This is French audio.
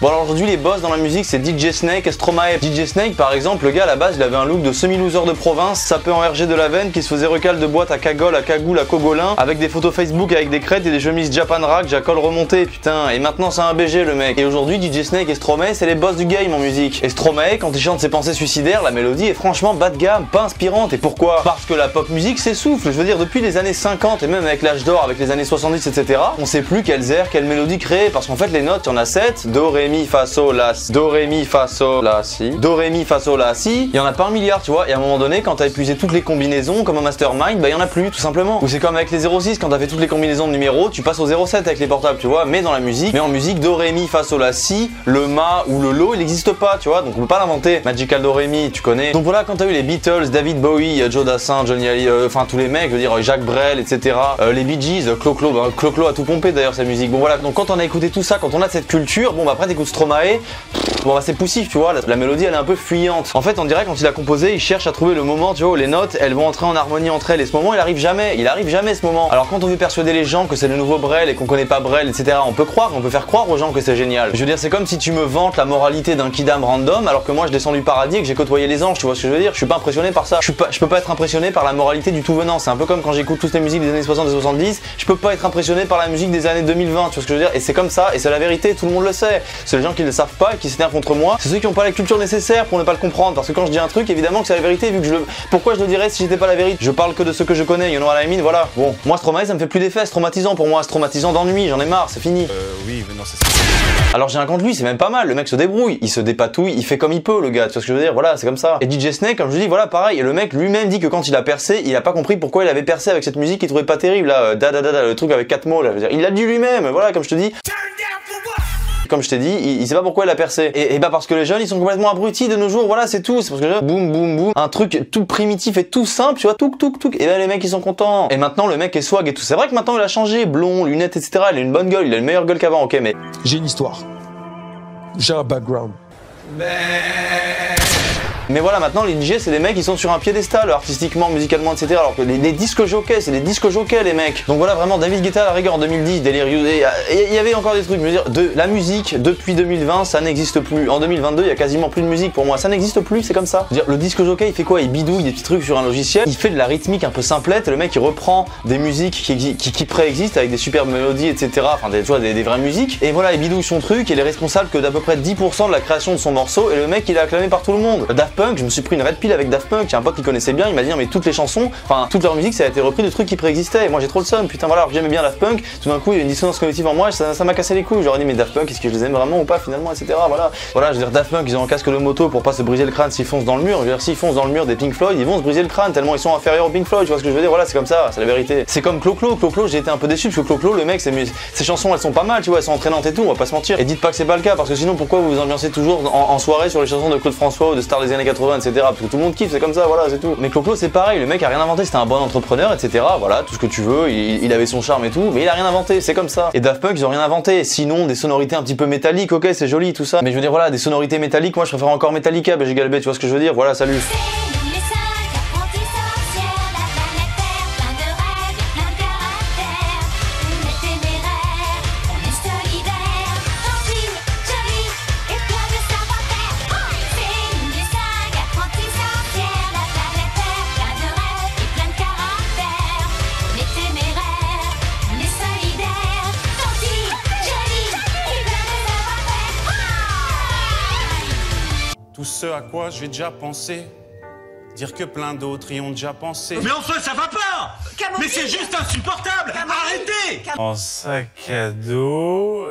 Bon alors aujourd'hui les boss dans la musique c'est DJ Snake et Stromae. DJ Snake par exemple, le gars à la base il avait un look de semi-loser de province, sapé en RG de la veine, qui se faisait recal de boîte à cagole, à cagoule, à cogolin, avec des photos Facebook avec des crêtes et des chemises Japan Rack, Jacol remonté, putain, et maintenant c'est un BG le mec. Et aujourd'hui DJ Snake et Stromae c'est les boss du game en musique. Et Stromae quand il chante ses pensées suicidaires, la mélodie est franchement bas de gamme, pas inspirante. Et pourquoi? Parce que la pop musique s'essouffle. Je veux dire depuis les années 50 et même avec l'âge d'or, avec les années 70 etc, on sait plus quelles airs, quelle mélodie créer, parce qu'en fait les notes il y en a 7, do, ré, mi, fa, sol, la, si, do, ré, mi, fa, sol, la, si, do, ré, mi, fa, sol, la, si, il y en a pas un milliard tu vois, et à un moment donné quand t'as épuisé toutes les combinaisons comme un mastermind, bah il y en a plus tout simplement. Ou c'est comme avec les 06, quand t'as fait toutes les combinaisons de numéros, tu passes au 07 avec les portables tu vois, mais dans la musique, mais en musique do, ré, mi, fa, sol, la, si, le ma ou le lo il n'existe pas tu vois, donc on peut pas l'inventer. Magical do, ré, mi, tu connais. Donc voilà, quand t'as eu les Beatles, David Bowie, Joe Dassin, Johnny Hallyday, enfin tous les mecs, je veux dire Jacques Brel etc, les Bee Gees, Clo-Clo, bah, Clo-Clo a tout pompé d'ailleurs sa musique. Bon voilà, donc quand on a écouté tout ça, quand on a cette culture, bon bah après t'écoutes Stromae, bon bah c'est poussif tu vois, la mélodie elle est un peu fuyante. En fait on dirait quand il a composé, il cherche à trouver le moment tu vois où les notes elles vont entrer en harmonie entre elles, et ce moment il arrive jamais ce moment. Alors quand on veut persuader les gens que c'est le nouveau Brel et qu'on connaît pas Brel etc, on peut faire croire aux gens que c'est génial. Je veux dire c'est comme si tu me vantes la moralité d'un kidam random alors que moi je descends du paradis et que j'ai côtoyé les anges, tu vois ce que je veux dire. Je suis pas impressionné par ça, je peux pas être impressionné par la moralité du tout venant. C'est un peu comme quand j'écoute toutes les musiques des années 60 et 70, je peux pas être impressionné par la musique des années 2020, tu vois ce que je veux dire. Et c'est comme ça, et c'est la vérité, tout le monde le sait. C'est les gens qui ne le savent pas et qui s'énervent contre moi, c'est ceux qui n'ont pas la culture nécessaire pour ne pas le comprendre. Parce que quand je dis un truc, évidemment que c'est la vérité, vu que pourquoi je le dirais si j'étais pas la vérité? Je parle que de ce que je connais, you know what I mean, voilà. Bon, moi Stromae ça me fait plus d'effet, c'est traumatisant pour moi, c'est traumatisant d'ennui, j'en ai marre, c'est fini. Oui, mais non, c'est ça. Alors j'ai un contre lui, c'est même pas mal, le mec se débrouille, il se dépatouille, il fait comme il peut le gars, tu vois ce que je veux dire, voilà, c'est comme ça. Et DJ Snake, comme je dis, voilà, pareil, et le mec lui-même dit que quand il a percé, il a pas compris pourquoi il avait percé avec cette musique qu'il trouvait pas terrible, là, le truc avec 4 mots, là, je veux dire, il l'a dit lui-même, voilà, comme je te dis. Comme je t'ai dit, il sait pas pourquoi il a percé. Et bah parce que les jeunes ils sont complètement abrutis de nos jours, voilà c'est tout. C'est parce que boum boum boum, un truc tout primitif et tout simple, tu vois, touk touk touk. Et là les mecs ils sont contents. Et maintenant le mec est swag et tout. C'est vrai que maintenant il a changé, blond, lunettes etc. Il a une bonne gueule, il a une meilleure gueule qu'avant, ok mais. J'ai une histoire. J'ai un background. Mais voilà, maintenant les DJ c'est des mecs qui sont sur un piédestal artistiquement, musicalement etc. Alors que les disques jockeys c'est des disques jockeys les mecs. Donc voilà vraiment David Guetta à la rigueur en 2010, Delirious, et il y avait encore des trucs, je veux dire, la musique depuis 2020 ça n'existe plus. En 2022 il y a quasiment plus de musique pour moi, ça n'existe plus, c'est comme ça. Je veux dire, le disque jockey il fait quoi? Il bidouille des petits trucs sur un logiciel, il fait de la rythmique un peu simplette, et le mec il reprend des musiques qui préexistent avec des superbes mélodies etc. Enfin tu vois, des vraies musiques, et voilà il bidouille son truc, il est responsable que d'à peu près 10% de la création de son morceau, et le mec il est acclamé par tout le monde. Daft Punk, je me suis pris une red pill avec Daft Punk, j'ai un pote qui connaissait bien, il m'a dit non mais toutes les chansons, enfin toute leur musique ça a été repris de trucs qui préexistaient, et moi j'ai trop le seum, putain voilà, alors que j'aimais bien Daft Punk, tout d'un coup il y a une dissonance cognitive en moi, ça m'a cassé les couilles, j'aurais dit mais Daft Punk est-ce que je les aime vraiment ou pas finalement etc. Voilà, je veux dire Daft Punk ils ont un casque de moto pour pas se briser le crâne s'ils foncent dans le mur, je veux dire s'ils foncent dans le mur des Pink Floyd ils vont se briser le crâne tellement ils sont inférieurs aux Pink Floyd, tu vois ce que je veux dire, voilà c'est comme ça, c'est la vérité. C'est comme Clo-Clo, j'ai été un peu déçu parce que Clo-Clo le mec ses chansons elles sont pas mal tu vois, elles sont entraînantes et tout, on va pas se mentir, et dites pas que c'est pas le cas parce que sinon pourquoi vous vous ambiancez toujours en soirée sur les chansons de Claude François ou de stars des années 80 etc. parce que tout le monde kiffe, c'est comme ça, voilà c'est tout. Mais Clo-Clo c'est pareil, le mec a rien inventé, c'était un bon entrepreneur etc. Voilà tout ce que tu veux, il avait son charme et tout, mais il a rien inventé, c'est comme ça. Et Daft Punk ils ont rien inventé, sinon des sonorités un petit peu métalliques, ok c'est joli tout ça, mais je veux dire voilà des sonorités métalliques, moi je préfère encore Metallica, BG Galbé, tu vois ce que je veux dire, voilà salut. Tout ce à quoi j'ai déjà pensé, dire que plein d'autres y ont déjà pensé. Mais enfin ça va pas. Mais c'est juste insupportable. Arrêtez. En sac à dos.